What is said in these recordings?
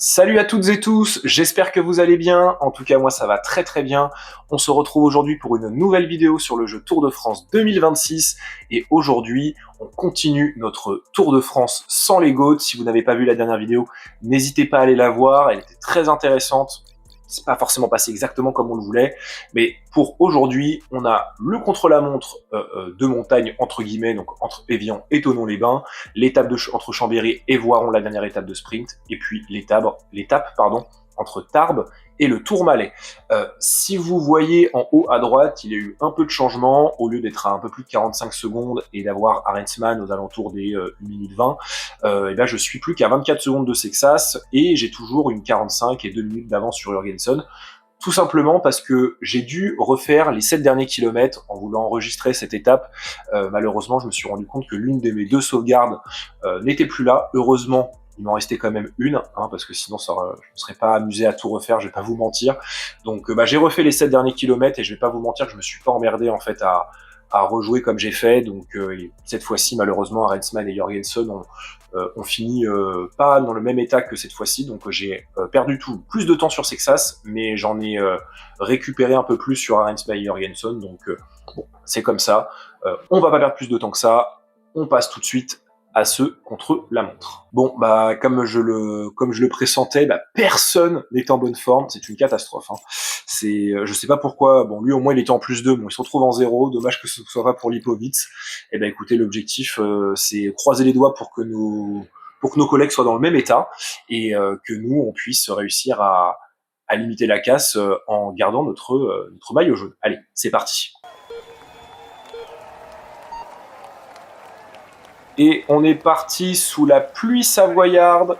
Salut à toutes et tous, j'espère que vous allez bien, en tout cas moi ça va très très bien. On se retrouve aujourd'hui pour une nouvelle vidéo sur le jeu Tour de France 2026 et aujourd'hui on continue notre Tour de France sans les GOAT. Si vous n'avez pas vu la dernière vidéo, n'hésitez pas à aller la voir, elle était très intéressante. C'est pas forcément passé exactement comme on le voulait, mais pour aujourd'hui, on a le contre-la-montre de montagne entre guillemets, donc entre Évian et Thonon-les-Bains, l'étape entre Chambéry et Voiron, la dernière étape de sprint, et puis l'étape entre Tarbes et le Tourmalet. Si vous voyez en haut à droite, il y a eu un peu de changement, au lieu d'être à un peu plus de 45 secondes et d'avoir Arensman aux alentours des 1 minute 20, et ben je suis plus qu'à 24 secondes de Sexas et j'ai toujours une 45 et 2 minutes d'avance sur Jorgensen. Tout simplement parce que j'ai dû refaire les 7 derniers kilomètres en voulant enregistrer cette étape. Malheureusement, je me suis rendu compte que l'une de mes deux sauvegardes n'était plus là. Heureusement, il m'en restait quand même une, parce que sinon je ne serais pas amusé à tout refaire, je vais pas vous mentir. Donc j'ai refait les 7 derniers kilomètres et je vais pas vous mentir que je me suis pas emmerdé en fait à rejouer comme j'ai fait. Donc cette fois-ci, malheureusement, Arensman et Jorgensen ont fini pas dans le même état que cette fois-ci. Donc j'ai perdu plus de temps sur Sexas, mais j'en ai récupéré un peu plus sur Arensman et Jorgensen. Donc bon, c'est comme ça. On va pas perdre plus de temps que ça. On passe tout de suite à ceux contre la montre. Bon, comme je le pressentais, personne n'est en bonne forme, c'est une catastrophe. Je sais pas pourquoi, bon, lui au moins il était en +2, bon, il se retrouve en 0, dommage que ce soit pas pour Lipovitz. Et écoutez, l'objectif, c'est croiser les doigts pour que nos collègues soient dans le même état, et que nous, on puisse réussir à limiter la casse en gardant notre maillot jaune. Allez, c'est parti. Et on est parti sous la pluie savoyarde,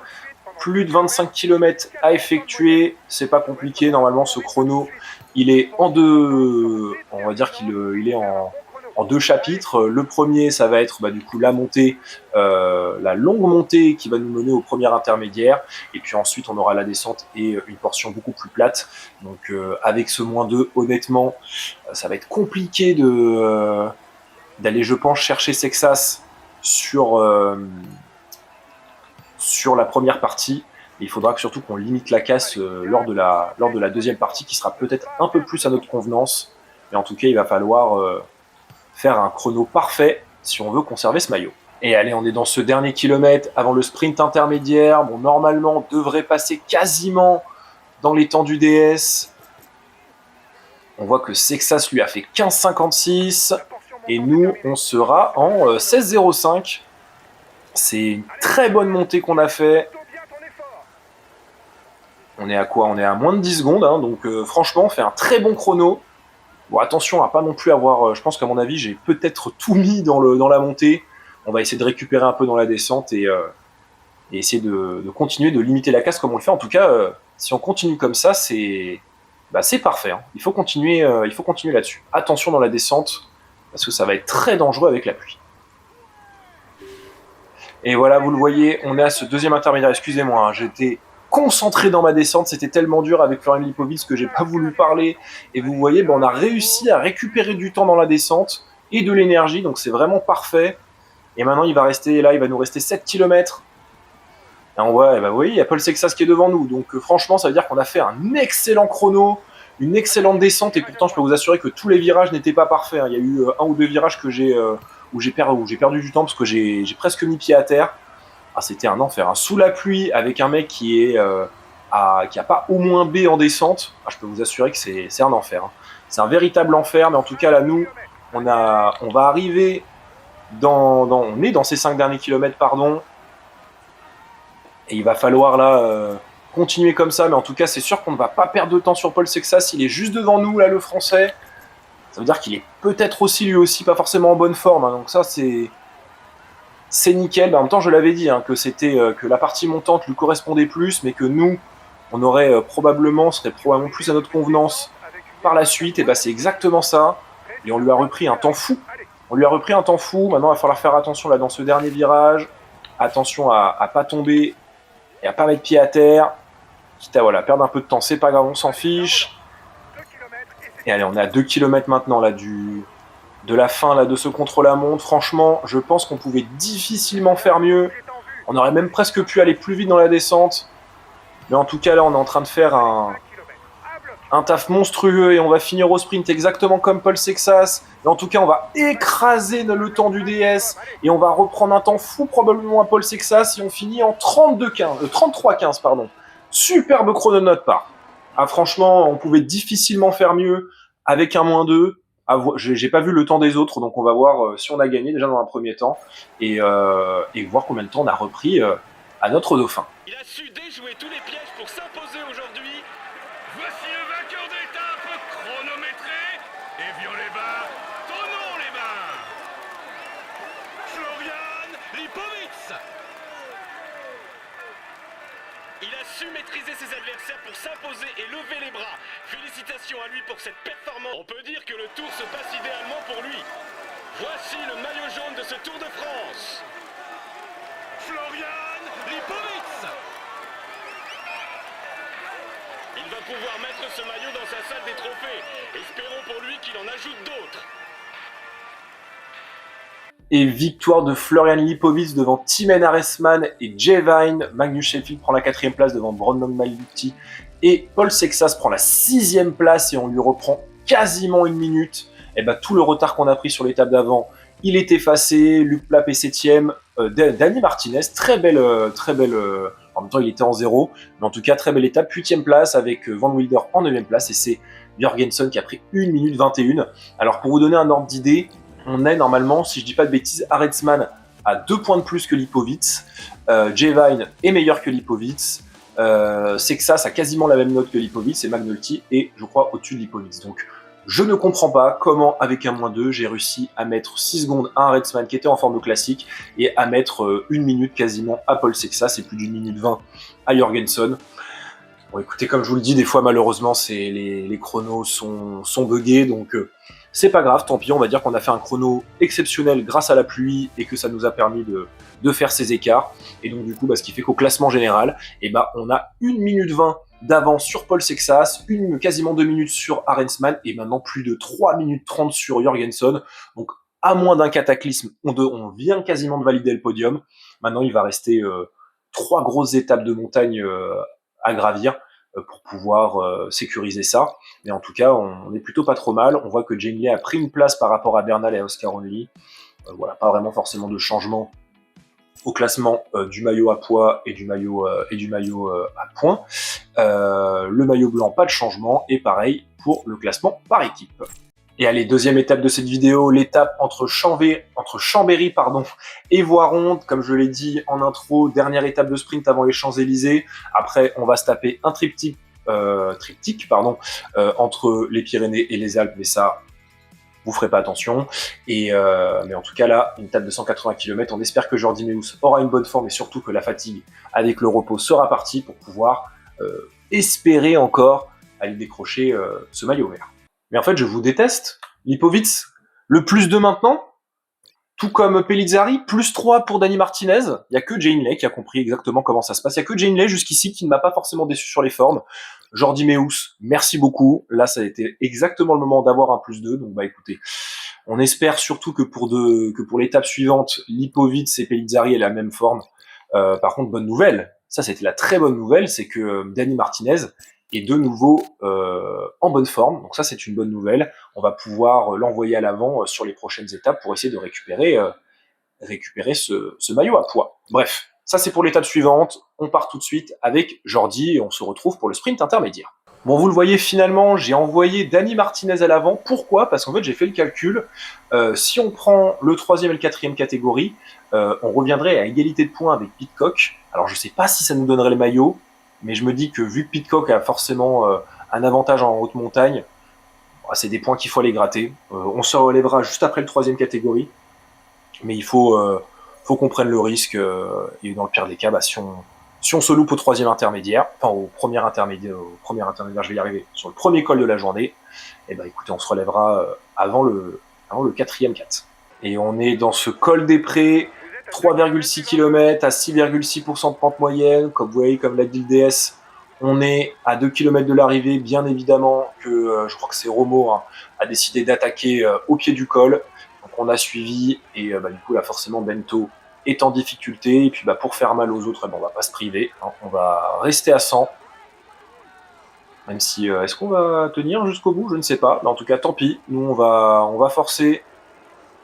plus de 25 km à effectuer, c'est pas compliqué, normalement ce chrono, il est en deux, on va dire qu'il est en deux chapitres. Le premier, ça va être du coup la montée, la longue montée qui va nous mener au premier intermédiaire, et puis ensuite on aura la descente et une portion beaucoup plus plate. Donc avec ce -2, honnêtement, ça va être compliqué d'aller, je pense, chercher Sexas sur la première partie. Et il faudra surtout qu'on limite la casse lors de la deuxième partie, qui sera peut-être un peu plus à notre convenance. Mais en tout cas, il va falloir faire un chrono parfait si on veut conserver ce maillot. Et allez, on est dans ce dernier kilomètre avant le sprint intermédiaire. Bon, normalement, on devrait passer quasiment dans les temps du DS. On voit que Sexas lui a fait 15,56. Et nous, on sera en 16,05. C'est une très bonne montée qu'on a fait. On est à quoi? On est à moins de 10 secondes. Donc franchement, on fait un très bon chrono. Bon, attention à pas non plus avoir... je pense qu'à mon avis, j'ai peut-être tout mis dans la montée. On va essayer de récupérer un peu dans la descente et essayer de continuer de limiter la casse comme on le fait. En tout cas, si on continue comme ça, c'est parfait. Il faut continuer là-dessus. Attention dans la descente, parce que ça va être très dangereux avec la pluie. Et voilà, vous le voyez, on est à ce deuxième intermédiaire. Excusez-moi, j'étais concentré dans ma descente, c'était tellement dur avec Florian Lipovitz que j'ai pas voulu parler. Et vous voyez, on a réussi à récupérer du temps dans la descente et de l'énergie, donc c'est vraiment parfait. Et maintenant, il va nous rester 7 km. Et on voit, vous voyez, il y a Paul Sexas qui est devant nous. Donc franchement, ça veut dire qu'on a fait un excellent chrono, une excellente descente, et pourtant, je peux vous assurer que tous les virages n'étaient pas parfaits. Il y a eu un ou deux virages où j'ai perdu du temps parce que j'ai presque mis pied à terre. C'était un enfer. Sous la pluie, avec un mec qui a pas au moins B en descente, je peux vous assurer que c'est un enfer. C'est un véritable enfer, mais en tout cas, là, nous, on va arriver on est dans ces 5 derniers kilomètres, pardon, et il va falloir là continuer comme ça, mais en tout cas, c'est sûr qu'on ne va pas perdre de temps sur Paul Sexas. Il est juste devant nous, là, le Français. Ça veut dire qu'il est peut-être aussi, lui aussi, pas forcément en bonne forme. Donc ça, c'est nickel. En même temps, je l'avais dit, que la partie montante lui correspondait plus, mais que nous, on serait probablement plus à notre convenance par la suite. Et c'est exactement ça. Et on lui a repris un temps fou. Maintenant, il va falloir faire attention là dans ce dernier virage. Attention à pas tomber et à pas mettre pied à terre. Quitte à perdre un peu de temps, c'est pas grave, on s'en fiche. Et allez, on est à 2 km maintenant là de la fin là, de ce contre-la-montre. Franchement, je pense qu'on pouvait difficilement faire mieux. On aurait même presque pu aller plus vite dans la descente. Mais en tout cas, là, on est en train de faire un taf monstrueux et on va finir au sprint exactement comme Paul Sexas. Et en tout cas, on va écraser le temps du DS et on va reprendre un temps fou probablement à Paul Sexas et on finit en 33-15, pardon. Superbe chrono de notre part. Ah, franchement, on pouvait difficilement faire mieux avec un -2. J'ai pas vu le temps des autres, donc on va voir si on a gagné déjà dans un premier temps et voir combien de temps on a repris à notre dauphin. Il a su déjouer tous les pièges pour s'imposer aujourd'hui. Voici le vainqueur d'étape chronométré. Et les bains, donnons les mains. Florian Lipowitz. Il a su maîtriser ses adversaires pour s'imposer et lever les bras. Félicitations à lui pour cette performance. On peut dire que le tour se passe idéalement pour lui. Voici le maillot jaune de ce Tour de France. Florian Lipowitz. Il va pouvoir mettre ce maillot dans sa salle des trophées. Espérons pour lui qu'il en ajoute d'autres. Et victoire de Florian Lipowitz devant Timen Arensman et Jay Vine. Magnus Sheffield prend la 4e place devant Brandon Maluti. Et Paul Sexas prend la 6e place et on lui reprend quasiment une minute. Et bah, tout le retard qu'on a pris sur l'étape d'avant, il est effacé. Luc Plapp est 7e. Dani Martinez, très belle. En même temps, il était en 0. Mais en tout cas, très belle étape. 8e place avec Van Wilder en 9e place. Et c'est Jorgensen qui a pris 1 minute 21. Alors, pour vous donner un ordre d'idée, on est normalement, si je dis pas de bêtises, Arensman à 2 points de plus que Lipowitz. Jay Vine est meilleur que Lipowitz. Sexas a quasiment la même note que Lipowitz et McNulty est, je crois, au-dessus de Lipowitz. Donc, je ne comprends pas comment, avec un -2, j'ai réussi à mettre 6 secondes à Arensman qui était en forme de classique et à mettre 1 minute quasiment à Paul Sexas et plus d'1 minute 20 à Jorgensen. Bon, écoutez, comme je vous le dis, des fois, malheureusement, les chronos sont buggés, donc c'est pas grave, tant pis, on va dire qu'on a fait un chrono exceptionnel grâce à la pluie et que ça nous a permis de faire ces écarts. Et donc, du coup, ce qui fait qu'au classement général, on a 1 minute 20 d'avance sur Paul Sexas, quasiment 2 minutes sur Arensman et maintenant plus de 3 minutes 30 sur Jorgensen. Donc, à moins d'un cataclysme, on vient quasiment de valider le podium. Maintenant, il va rester 3 grosses étapes de montagne à gravir pour pouvoir sécuriser ça. Mais en tout cas, on est plutôt pas trop mal. On voit que Jane Lee a pris une place par rapport à Bernal et à Oscar Onley. Voilà, pas vraiment forcément de changement au classement du maillot à poids et du maillot à points. Le maillot blanc, pas de changement. Et pareil pour le classement par équipe. Et allez, deuxième étape de cette vidéo, l'étape entre Chambéry et Voironde. Comme je l'ai dit en intro, dernière étape de sprint avant les Champs-Élysées. Après, on va se taper un triptyque entre les Pyrénées et les Alpes, mais ça, vous ferez pas attention. Mais en tout cas, là, une étape de 180 km, on espère que Jordi Meeus aura une bonne forme et surtout que la fatigue avec le repos sera partie pour pouvoir espérer encore aller décrocher ce maillot vert. Mais en fait, je vous déteste. Lipowitz, le +2 maintenant, tout comme Pellizzari, +3 pour Dani Martinez. Il n'y a que Jane Lay qui a compris exactement comment ça se passe. Il n'y a que Jane Lay jusqu'ici qui ne m'a pas forcément déçu sur les formes. Jordi Meeus, merci beaucoup. Là, ça a été exactement le moment d'avoir un +2. Donc, écoutez, on espère surtout que pour l'étape suivante, Lipowitz et Pellizzari aient la même forme. Par contre, bonne nouvelle, ça c'était la très bonne nouvelle, c'est que Dani Martinez est de nouveau en bonne forme. Donc ça, c'est une bonne nouvelle. On va pouvoir l'envoyer à l'avant sur les prochaines étapes pour essayer de récupérer ce maillot à poids. Bref, ça c'est pour l'étape suivante. On part tout de suite avec Jordi et on se retrouve pour le sprint intermédiaire. Bon, vous le voyez, finalement, j'ai envoyé Dani Martinez à l'avant. Pourquoi ? Parce qu'en fait, j'ai fait le calcul. Si on prend le 3e et le 4e catégorie, on reviendrait à égalité de points avec Pidcock. Alors, je sais pas si ça nous donnerait le maillot, mais je me dis que vu que Pidcock a forcément un avantage en haute montagne, c'est des points qu'il faut aller gratter. On se relèvera juste après le 3e catégorie, mais il faut qu'on prenne le risque, et dans le pire des cas, si on se loupe au 3e intermédiaire, enfin au premier intermédiaire, je vais y arriver, sur le premier col de la journée, écoutez, on se relèvera avant le 4e 4. Et on est dans ce col des Prés, 3,6 km à 6,6% de pente moyenne. Comme vous voyez, comme l'a dit le DS, on est à 2 km de l'arrivée. Bien évidemment que je crois que c'est Romo a décidé d'attaquer au pied du col. Donc on a suivi et du coup là forcément Bento est en difficulté. Et puis pour faire mal aux autres, on va pas se priver. On va rester à 100 Même si, est-ce qu'on va tenir jusqu'au bout? Je ne sais pas. Mais en tout cas, tant pis. Nous, on va forcer.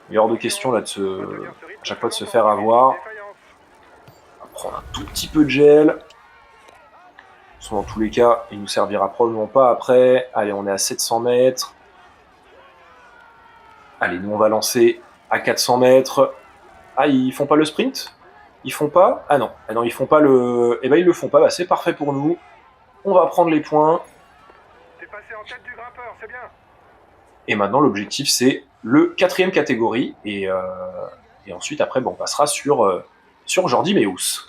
Il est hors de question là à chaque fois de se faire avoir. On va prendre un tout petit peu de gel. Dans tous les cas, il nous servira probablement pas après. Allez, on est à 700 mètres. Allez, nous on va lancer à 400 mètres. Ah, ils font pas le sprint? Ils font pas? Ah non, ils font pas le... Eh ben ils le font pas, bah, c'est parfait pour nous. On va prendre les points. T'es passé en tête du grimpeur, c'est bien. Et maintenant l'objectif c'est le 4e catégorie. Et ensuite après, bon, on passera sur Jordi Meus.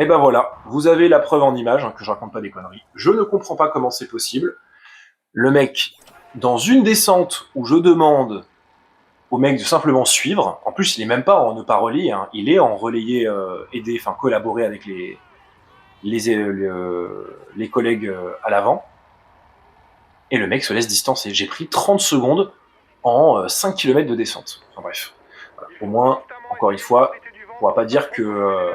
Et ben voilà, vous avez la preuve en image, hein, que je raconte pas des conneries. Je ne comprends pas comment c'est possible. Le mec, dans une descente où je demande au mec de simplement suivre, en plus il est même pas en ne pas relayer, hein, il est en relayer, aider, enfin collaborer avec les collègues à l'avant, et le mec se laisse distancer. J'ai pris 30 secondes en 5 km de descente. Enfin bref, voilà. Au moins, encore une fois, on va pas dire que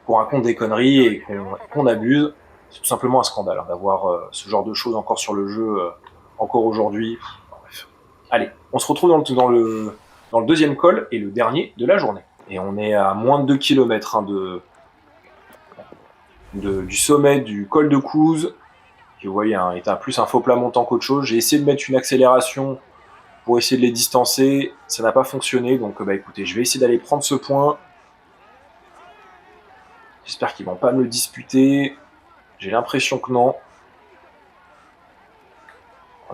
qu'on raconte des conneries et qu'on abuse. C'est tout simplement un scandale, hein, d'avoir ce genre de choses encore sur le jeu, encore aujourd'hui. Bref. Allez, on se retrouve dans le deuxième col et le dernier de la journée. Et on est à moins de 2 km, hein, du sommet du col de Couze, qui vous voyez, hein, est plus un faux plat montant qu'autre chose. J'ai essayé de mettre une accélération pour essayer de les distancer, ça n'a pas fonctionné, donc bah écoutez, je vais essayer d'aller prendre ce point. J'espère qu'ils vont pas me le disputer. J'ai l'impression que non.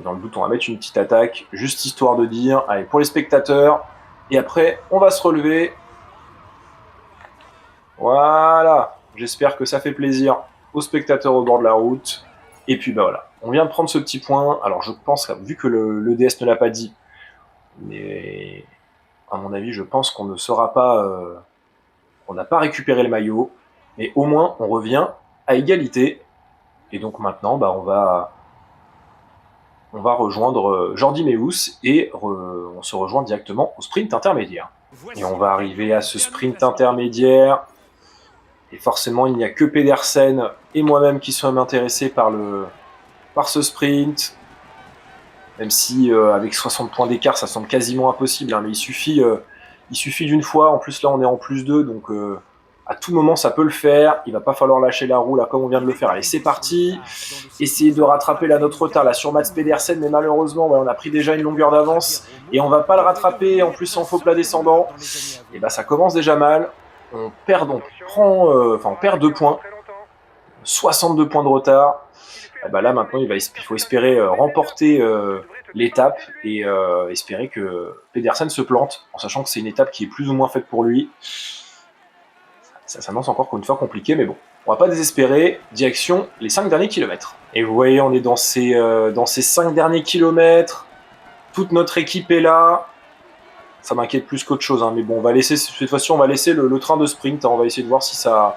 Dans le doute, on va mettre une petite attaque, juste histoire de dire, allez, pour les spectateurs, et après, on va se relever. Voilà, j'espère que ça fait plaisir aux spectateurs au bord de la route. Et puis bah voilà, on vient de prendre ce petit point. Alors je pense, vu que le DS ne l'a pas dit, mais à mon avis, je pense qu'on ne sera pas... on n'a pas récupéré le maillot, mais au moins on revient à égalité. Et donc maintenant, bah, on va rejoindre Jordi Meus et on se rejoint directement au sprint intermédiaire. Et on va arriver à ce sprint intermédiaire. Et forcément, il n'y a que Pedersen et moi-même qui sommes intéressés par ce sprint. Même si avec 60 points d'écart, ça semble quasiment impossible, hein, mais il suffit d'une fois. En plus, là, on est en +2, donc à tout moment, ça peut le faire. Il va pas falloir lâcher la roue, là, comme on vient de le faire. Allez, c'est parti. Essayer de rattraper là notre retard là sur Mats Pedersen, mais malheureusement, ouais, on a pris déjà une longueur d'avance et on va pas le rattraper. En plus, en faux plat descendant, et bah ça commence déjà mal. On perd donc, on perd 2 points, 62 points de retard. Et bah là maintenant, il faut espérer remporter l'étape et espérer que Pedersen se plante, en sachant que c'est une étape qui est plus ou moins faite pour lui. Ça s'annonce encore une fois compliqué, mais bon, on va pas désespérer. Direction les 5 derniers kilomètres. Et vous voyez, on est dans ces 5 derniers kilomètres. Toute notre équipe est là. Ça m'inquiète plus qu'autre chose, hein, mais bon, on va laisser, cette fois-ci, on va laisser le train de sprint. Hein, on va essayer de voir si ça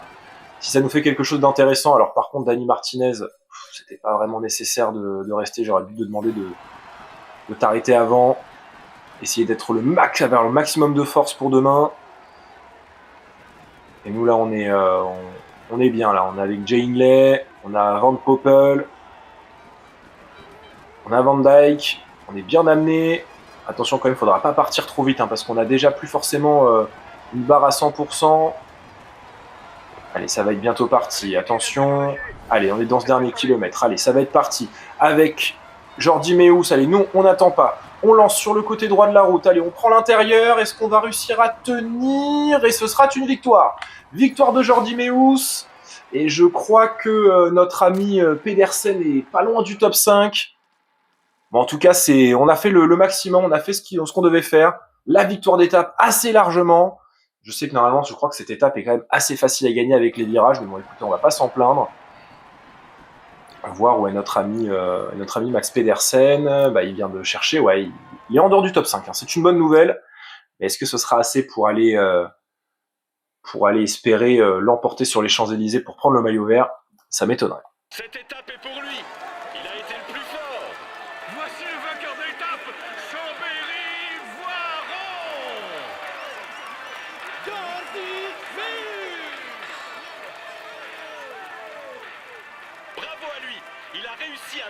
nous fait quelque chose d'intéressant. Alors par contre, Dani Martinez, c'était pas vraiment nécessaire de rester. J'aurais dû te demander de t'arrêter avant. Essayer d'être vers le maximum de force pour demain. Et nous là, on est bien là. On est avec Jay Hindley, on a Van Poppel, on a Van Dyke. On est bien amené. Attention quand même, il ne faudra pas partir trop vite, hein, parce qu'on a déjà plus forcément une barre à 100%. Allez, ça va être bientôt parti. Attention. Allez, on est dans ce dernier kilomètre. Allez, ça va être parti. Avec Jordi Meus. Allez, nous, on n'attend pas. On lance sur le côté droit de la route. Allez, on prend l'intérieur. Est-ce qu'on va réussir à tenir? Et ce sera une victoire. Victoire de Jordi Meus. Et je crois que notre ami Pedersen est pas loin du top 5. Bon, en tout cas, on a fait le maximum. On a fait ce qu'on devait faire. La victoire d'étape assez largement. Je sais que normalement, je crois que cette étape est quand même assez facile à gagner avec les virages, mais bon, écoutez, on va pas s'en plaindre. On va voir où est notre ami Max Pedersen. Bah, il vient de chercher, ouais, il est en dehors du top 5. Hein. C'est une bonne nouvelle. Mais est-ce que ce sera assez pour aller espérer l'emporter sur les Champs-Élysées pour prendre le maillot vert? Ça m'étonnerait. Cette étape est pour lui. Il a été le plus fort. Voici le vainqueur de l'étape, Chambéry Voiron.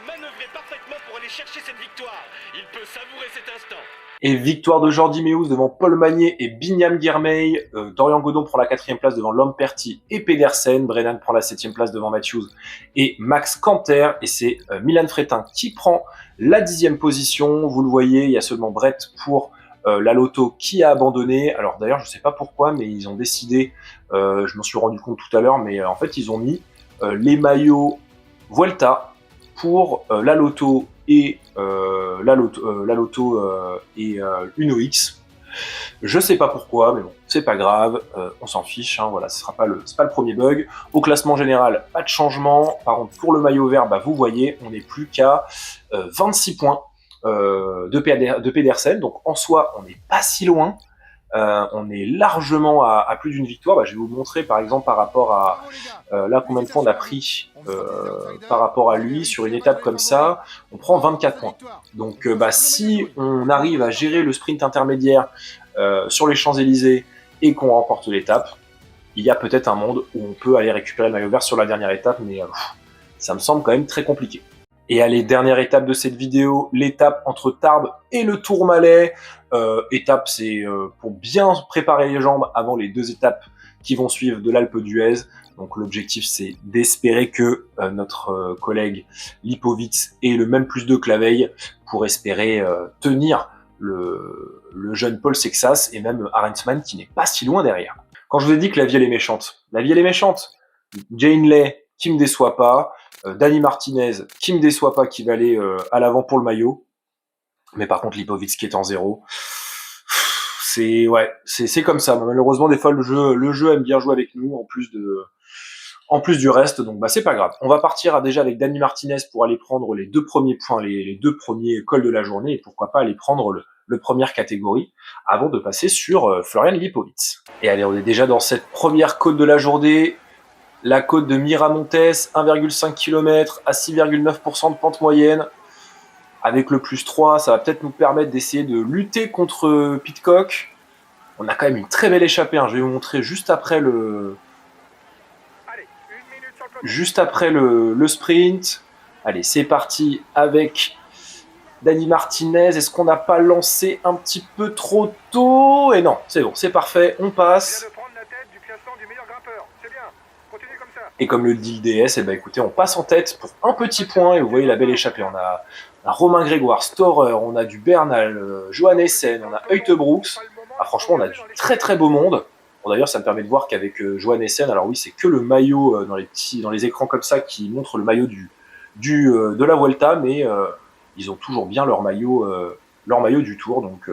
manœuvré parfaitement pour aller chercher cette victoire. Il peut savourer cet instant. Et victoire de Jordi Meeus devant Paul Magnier et Binyam Girmay. Dorian Godon prend la 4e place devant Lamperti et Pedersen. Brennan prend la 7e place devant Matthews et Max Canter. Et c'est Milan Fretin qui prend la 10e position. Vous le voyez, il y a seulement Brett pour la Lotto qui a abandonné. Alors d'ailleurs, je ne sais pas pourquoi, mais ils ont décidé, je m'en suis rendu compte tout à l'heure, mais en fait, ils ont mis les maillots Vuelta pour la Lotto et la Lotto et Uno X. Je sais pas pourquoi, mais bon, c'est pas grave, on s'en fiche, hein, voilà, c'est pas le premier bug. Au classement général, pas de changement. Par contre, pour le maillot vert, bah, vous voyez, on n'est plus qu'à 26 points de Pedersen, donc en soi, on n'est pas si loin. On est largement à plus d'une victoire. Bah, je vais vous montrer par exemple par rapport à là combien de points on a pris par rapport à lui sur une étape comme ça. On prend 24 points. Donc bah, si on arrive à gérer le sprint intermédiaire sur les Champs-Élysées et qu'on remporte l'étape, il y a peut-être un monde où on peut aller récupérer le maillot vert sur la dernière étape, mais ça me semble quand même très compliqué. Et allez, dernière étape de cette vidéo, l'étape entre Tarbes et le Tourmalet. Étape, c'est pour bien préparer les jambes avant les 2 étapes qui vont suivre de l'Alpe d'Huez. Donc l'objectif, c'est d'espérer que notre collègue Lipovitz ait le même +2 que la veille pour espérer tenir le jeune Paul Sexas et même Arendsman qui n'est pas si loin derrière. Quand je vous ai dit que la vie elle est méchante, la vie elle est méchante. Jane Lay qui me déçoit pas. Dani Martinez, qui me déçoit pas, qui va aller à l'avant pour le maillot. Mais par contre, Lipovitz qui est en 0. C'est comme ça. Malheureusement, des fois, le jeu aime bien jouer avec nous, en plus du reste. Donc, bah, c'est pas grave. On va partir déjà avec Dani Martinez pour aller prendre les 2 premiers points, les 2 premiers cols de la journée. Et pourquoi pas aller prendre le première catégorie avant de passer sur Florian Lipovitz. Et allez, on est déjà dans cette première côte de la journée. La côte de Miramontes, 1,5 km à 6,9% de pente moyenne. Avec le +3, ça va peut-être nous permettre d'essayer de lutter contre Pidcock. On a quand même une très belle échappée, hein. Je vais vous montrer juste après le sprint. Allez, c'est parti avec Dani Martinez. Est-ce qu'on n'a pas lancé un petit peu trop tôt? Et non, c'est bon, c'est parfait, on passe. Et comme le dit le DS, eh ben, écoutez, on passe en tête pour un petit point, et vous voyez la belle échappée. On a Romain Grégoire, Storer, on a du Bernal, Johan Essen, on a Heutebrooks. Ah, franchement, on a du très très beau monde. Bon, d'ailleurs, ça me permet de voir qu'avec Johan Essen, alors oui, c'est que le maillot dans les écrans comme ça qui montre le maillot de la Vuelta, mais ils ont toujours bien leur maillot du Tour, donc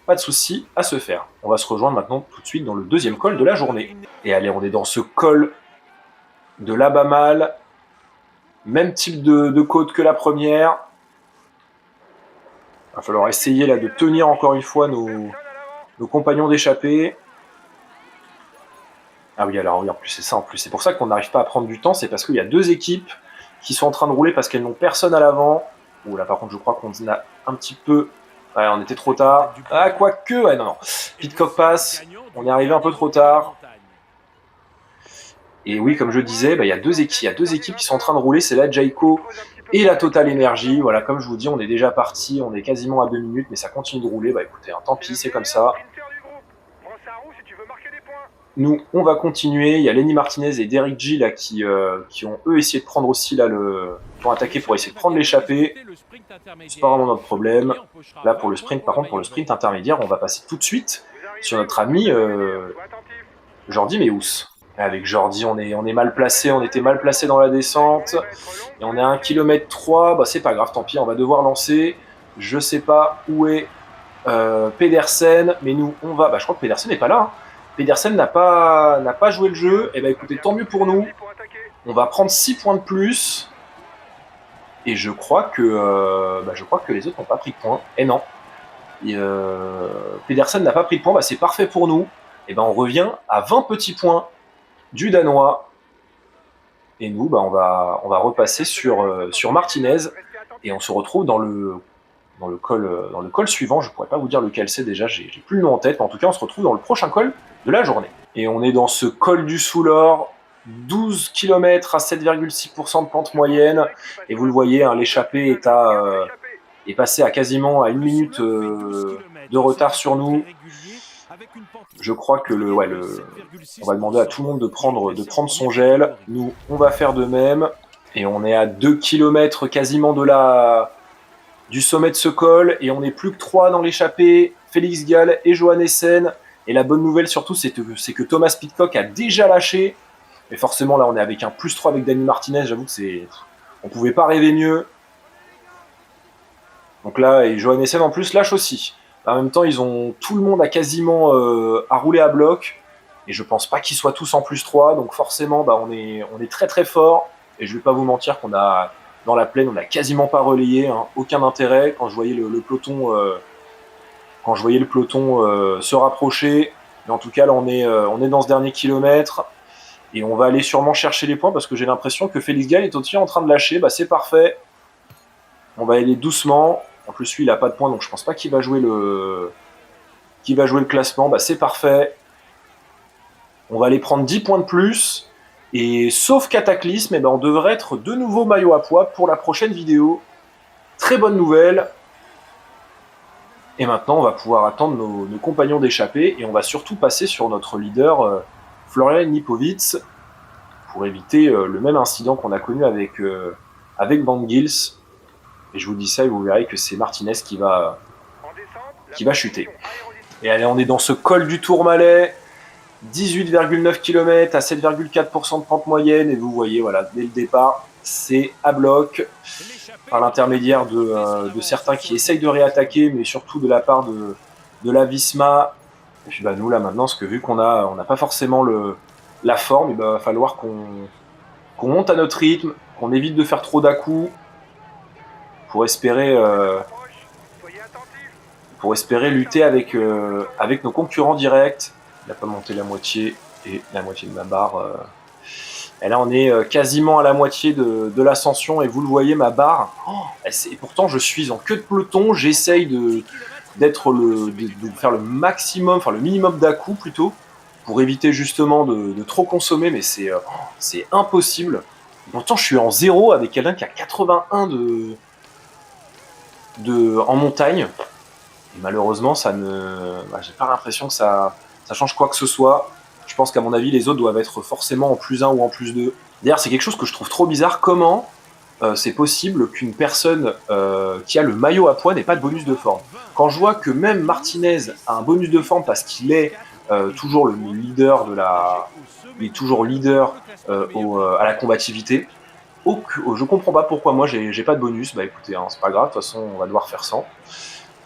pas de souci à se faire. On va se rejoindre maintenant tout de suite dans le 2e col de la journée. Et allez, on est dans ce col de l'Abamal, même type de côte que la première. Il va falloir essayer là de tenir encore une fois nos compagnons d'échappée. Ah oui, alors oui, en plus c'est ça, c'est pour ça qu'on n'arrive pas à prendre du temps, c'est parce qu'il y a 2 équipes qui sont en train de rouler parce qu'elles n'ont personne à l'avant. Ouh là, par contre, je crois qu'on a un petit peu... Ouais, on était trop tard. Ah, quoique, ouais, non. Pidcock passe, on est arrivé un peu trop tard. Et oui, comme je disais, bah, il y a 2 équipes qui sont en train de rouler, c'est la Jayco et la Total Energy. Voilà, comme je vous dis, on est déjà parti, on est quasiment à 2 minutes, mais ça continue de rouler. Bah écoutez, hein, tant pis, c'est comme ça. Nous, on va continuer. Il y a Lenny Martinez et Derek G là, qui ont eux essayé de prendre aussi là qui ont attaqué pour essayer de prendre l'échappée. C'est pas vraiment notre problème. Là, pour le sprint, par contre, pour le sprint intermédiaire, on va passer tout de suite sur notre ami Jordi Meeus. Avec Jordi, on est mal placé, on était mal placé dans la descente. Et on est à 1,3 km, bah c'est pas grave, tant pis, on va devoir lancer. Je sais pas où est Pedersen, mais nous, on va... Bah je crois que Pedersen n'est pas là. Hein. Pedersen n'a pas joué le jeu. Et bah écoutez, tant mieux pour nous. On va prendre 6 points de plus. Et je crois que les autres n'ont pas pris de points. Et non. Pedersen n'a pas pris de points, bah c'est parfait pour nous. Et ben on revient à 20 petits points du Danois. Et nous, bah, on va repasser sur Martinez. Et on se retrouve dans le col suivant. Je ne pourrais pas vous dire lequel c'est déjà, j'ai plus le nom en tête. Mais en tout cas, on se retrouve dans le prochain col de la journée. Et on est dans ce col du Soulor. 12 km à 7,6% de pente moyenne. Et vous le voyez, hein, l'échappée est passé à quasiment à 1 minute de retard sur nous. Je crois que on va demander à tout le monde de prendre son gel. Nous, on va faire de même. Et on est à 2 km quasiment du sommet de ce col. Et on n'est plus que 3 dans l'échappée. Félix Gall et Johan Essen. Et la bonne nouvelle surtout, c'est que Thomas Pidcock a déjà lâché. Mais forcément, là, on est avec un +3 avec Dani Martinez. J'avoue que on pouvait pas rêver mieux. Donc là, et Johan Essen en plus lâche aussi. En même temps, tout le monde a quasiment à rouler à bloc. Et je pense pas qu'ils soient tous en +3. Donc forcément, on est très très fort. Et je vais pas vous mentir qu'on a, dans la plaine, on n'a quasiment pas relayé. Hein, aucun intérêt. Quand je voyais le peloton, se rapprocher. Mais en tout cas, là, on est dans ce dernier kilomètre. Et on va aller sûrement chercher les points parce que j'ai l'impression que Félix Gall est aussi en train de lâcher. C'est parfait. On va aller doucement. En plus, lui, il n'a pas de points, donc je pense pas qu'il va jouer le classement. C'est parfait. On va aller prendre 10 points de plus. Et sauf cataclysme, on devrait être de nouveau maillot à poids pour la prochaine vidéo. Très bonne nouvelle. Et maintenant, on va pouvoir attendre nos compagnons d'échappée. Et on va surtout passer sur notre leader, Florian Lipovitz, pour éviter le même incident qu'on a connu avec Van Gils. Et je vous dis ça et vous verrez que c'est Martinez qui va chuter. Et allez, on est dans ce col du Tourmalet, 18,9 km à 7,4% de pente moyenne. Et vous voyez, voilà, dès le départ, c'est à bloc, par l'intermédiaire de certains qui essayent de réattaquer, mais surtout de la part de la Visma. Et puis nous, là, maintenant, parce que vu qu'on n'a pas forcément la forme, il va falloir qu'on monte à notre rythme, qu'on évite de faire trop d'à-coups, pour espérer lutter avec nos concurrents directs. Il n'a pas monté la moitié, et la moitié de ma barre. Et là, on est quasiment à la moitié de l'ascension, et vous le voyez, ma barre. Et pourtant, je suis en queue de peloton, j'essaye de faire le maximum, enfin le minimum d'à-coups plutôt, pour éviter justement de trop consommer, mais c'est impossible. Pourtant, je suis en 0 avec quelqu'un qui a 81 en montagne. Et malheureusement, j'ai pas l'impression que ça change quoi que ce soit. Je pense qu'à mon avis, les autres doivent être forcément en +1 ou en +2. D'ailleurs, c'est quelque chose que je trouve trop bizarre. Comment c'est possible qu'une personne qui a le maillot à poids n'ait pas de bonus de forme? Quand je vois que même Martinez a un bonus de forme parce qu'il est toujours le leader il est toujours leader à la combativité. Je comprends pas pourquoi moi j'ai pas de bonus. Écoutez, hein, c'est pas grave, de toute façon on va devoir faire 100.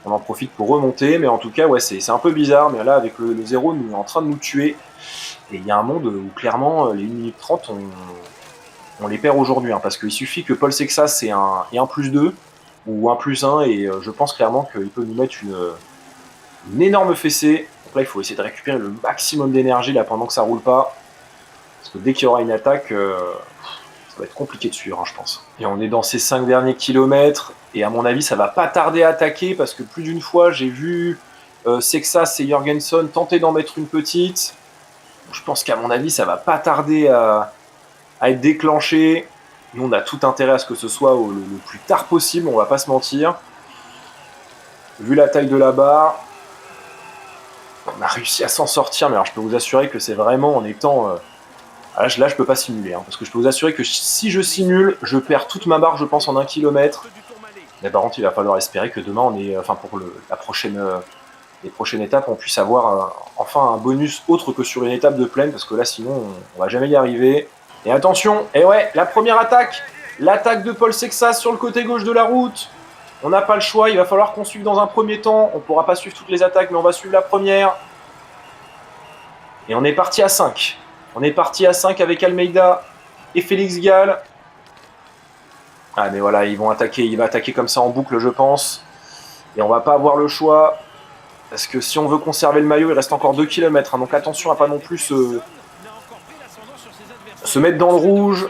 On en profite pour remonter, mais en tout cas ouais, c'est un peu bizarre, mais là avec le 0, nous est en train de nous tuer. Et il y a un monde où clairement les 1 minute 30 on les perd aujourd'hui, hein, parce qu'il suffit que Paul Sexas ait un +2 ou un +1, et je pense clairement qu'il peut nous mettre une énorme fessée. Donc là il faut essayer de récupérer le maximum d'énergie là pendant que ça roule pas, parce que dès qu'il y aura une attaque, ça va être compliqué de suivre, hein, je pense. Et on est dans ces 5 derniers kilomètres, et à mon avis ça va pas tarder à attaquer, parce que plus d'une fois j'ai vu Sexas et Jorgensen tenter d'en mettre une petite. Je pense qu'à mon avis ça va pas tarder à être déclenché. Nous on a tout intérêt à ce que ce soit le plus tard possible, on va pas se mentir. Vu la taille de la barre, on a réussi à s'en sortir, mais alors je peux vous assurer que c'est vraiment en étant... là je peux pas simuler, hein, parce que je peux vous assurer que si je simule, je perds toute ma barre, je pense, en 1 km. Mais par contre, il va falloir espérer que demain, pour les prochaines étapes, on puisse avoir enfin un bonus autre que sur une étape de plaine, parce que là, sinon, on va jamais y arriver. Et attention, et ouais, la première attaque, l'attaque de Paul Sexas sur le côté gauche de la route. On n'a pas le choix, il va falloir qu'on suive dans un premier temps. On ne pourra pas suivre toutes les attaques, mais on va suivre la première. Et on est parti à 5. On est parti à 5 avec Almeida et Félix Gall. Ah mais voilà, il va attaquer comme ça en boucle, je pense. Et on va pas avoir le choix. Parce que si on veut conserver le maillot, il reste encore 2 km. Hein, donc attention à pas non plus se mettre dans le rouge.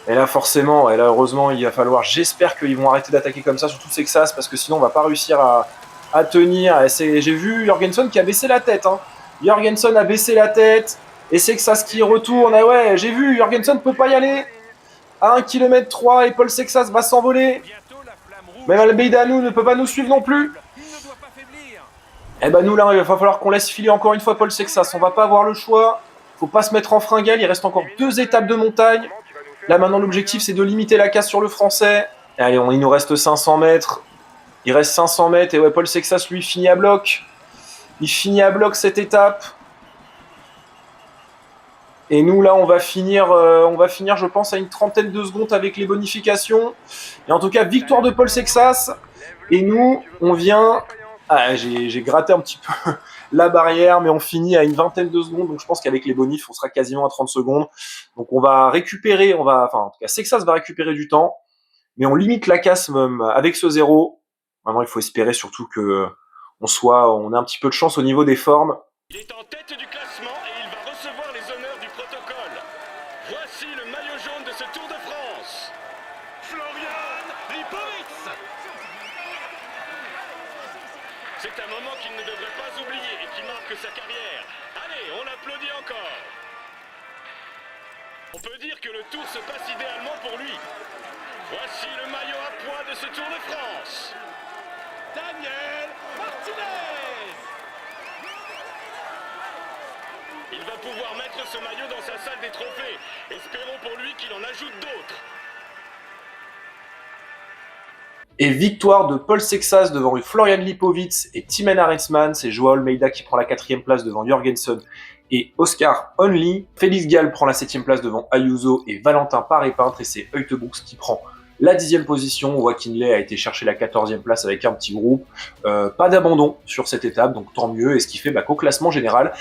Et là forcément, et là heureusement, il va falloir... J'espère qu'ils vont arrêter d'attaquer comme ça, surtout Sexas, parce que sinon on va pas réussir à tenir. J'ai vu Jorgensen qui a baissé la tête, hein. Jorgensen a baissé la tête. Et Sexas qui retourne. Ah ouais, j'ai vu, Jorgensen ne peut pas y aller. À 1 km 3 et Paul Sexas va s'envoler. Même Albeidanu ne peut pas nous suivre non plus. Et bah nous là, il va falloir qu'on laisse filer encore une fois Paul Sexas. On va pas avoir le choix. Faut pas se mettre en fringale. Il reste encore 2 étapes de montagne. Là maintenant l'objectif c'est de limiter la casse sur le français. Allez, il nous reste 500 mètres. Il reste 500 mètres et ouais, Paul Sexas lui finit à bloc. Il finit à bloc cette étape. Et nous, là, on va finir, je pense, à une trentaine de secondes avec les bonifications. Et en tout cas, victoire de Paul Sexas. Et nous, on vient... Ah, j'ai gratté un petit peu la barrière, mais on finit à une vingtaine de secondes. Donc, je pense qu'avec les bonifs, on sera quasiment à 30 secondes. Donc, on va récupérer, enfin, en tout cas, Sexas va récupérer du temps. Mais on limite la casse même avec ce 0. Maintenant, il faut espérer surtout que on ait un petit peu de chance au niveau des formes. Il est en tête du classement et il va recevoir les honneurs du protocole. Voici le maillot jaune de ce Tour de France. Florian Lipowitz. C'est un moment qu'il ne devrait pas oublier et qui marque sa carrière. Allez, on applaudit encore. On peut dire que le Tour se passe idéalement pour lui. Voici le maillot à pois de ce Tour de France. Daniel Martinez. Il va pouvoir mettre ce maillot dans sa salle des trophées. Espérons pour lui qu'il en ajoute d'autres. Et victoire de Paul Sexas devant Florian Lipowitz et Timen Arensman. C'est Joao Almeida qui prend la 4e place devant Jorgensen et Oscar Only. Félix Gall prend la 7e place devant Ayuso et Valentin Paré-Peintre. Et c'est Heutebrooks qui prend la 10e position. On voit qu'Inley a été chercher la 14e place avec un petit groupe. Pas d'abandon sur cette étape, donc tant mieux. Et ce qui fait qu'au classement général,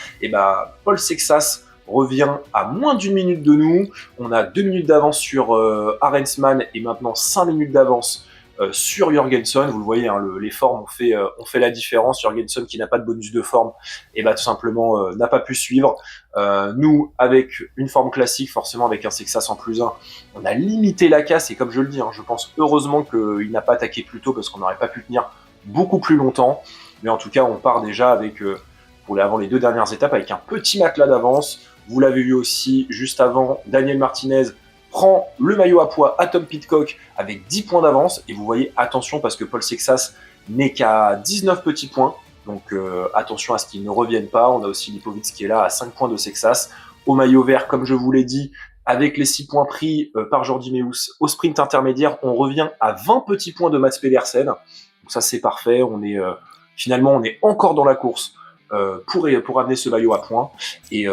Paul Sexas revient à moins d'1 minute de nous. On a 2 minutes d'avance sur Arensman et maintenant 5 minutes d'avance sur Jorgensen. Vous le voyez, hein, les formes ont fait la différence. Jorgensen qui n'a pas de bonus de forme, tout simplement n'a pas pu suivre. Nous, avec une forme classique, forcément avec un Sexas en +1, on a limité la casse. Et comme je le dis, hein, je pense heureusement qu'il n'a pas attaqué plus tôt parce qu'on n'aurait pas pu tenir beaucoup plus longtemps. Mais en tout cas, on part déjà avec, avant les 2 dernières étapes, avec un petit matelas d'avance. Vous l'avez vu aussi juste avant, Daniel Martinez prend le maillot à pois à Tom Pidcock avec 10 points d'avance. Et vous voyez, attention, parce que Paul Sexas n'est qu'à 19 petits points. Donc attention à ce qu'il ne revienne pas. On a aussi Lipowitz qui est là à 5 points de Sexas. Au maillot vert, comme je vous l'ai dit, avec les 6 points pris par Jordi Meeus au sprint intermédiaire, on revient à 20 petits points de Mats Pedersen. Donc ça, c'est parfait. Finalement, on est encore dans la course pour amener ce maillot à points. Et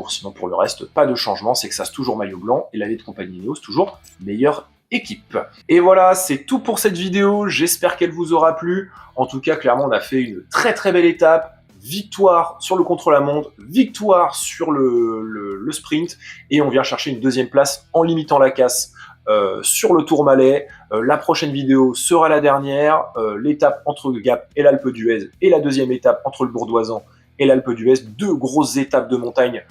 sinon, pour le reste, pas de changement. Sexas toujours maillot blanc et l'année de compagnie Ineos toujours meilleure équipe. Et voilà, c'est tout pour cette vidéo. J'espère qu'elle vous aura plu. En tout cas, clairement, on a fait une très très belle étape. Victoire sur le contre-la-montre, victoire sur le sprint, et on vient chercher une 2e place en limitant la casse sur le Tourmalet. La prochaine vidéo sera la dernière, l'étape entre le Gap et l'Alpe d'Huez, et la 2e étape entre le Bourdoisan et l'Alpe d'Huez. 2 grosses étapes de montagne,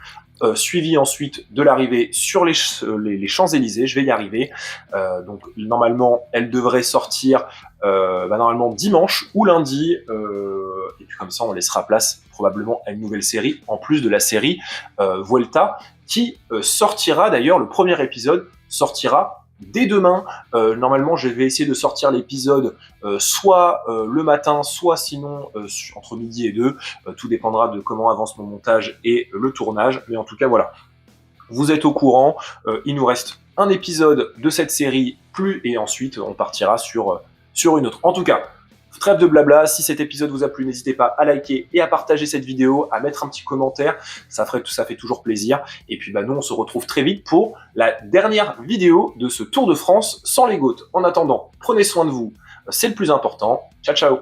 suivies ensuite de l'arrivée sur les Champs-Élysées. Je vais y arriver. Donc normalement, elle devrait sortir normalement dimanche ou lundi. Et puis comme ça, on laissera place probablement à une nouvelle série, en plus de la série Vuelta, qui sortira d'ailleurs, le premier épisode sortira dès demain. Normalement, je vais essayer de sortir l'épisode soit le matin, soit sinon entre midi et 2. Tout dépendra de comment avance mon montage et le tournage. Mais en tout cas, voilà. Vous êtes au courant. Il nous reste un épisode de cette série, et ensuite on partira sur une autre. En tout cas, trêve de blabla. Si cet épisode vous a plu, n'hésitez pas à liker et à partager cette vidéo, à mettre un petit commentaire. Ça fait toujours plaisir. Et puis nous, on se retrouve très vite pour la dernière vidéo de ce Tour de France sans les GOAT. En attendant, prenez soin de vous. C'est le plus important. Ciao, ciao.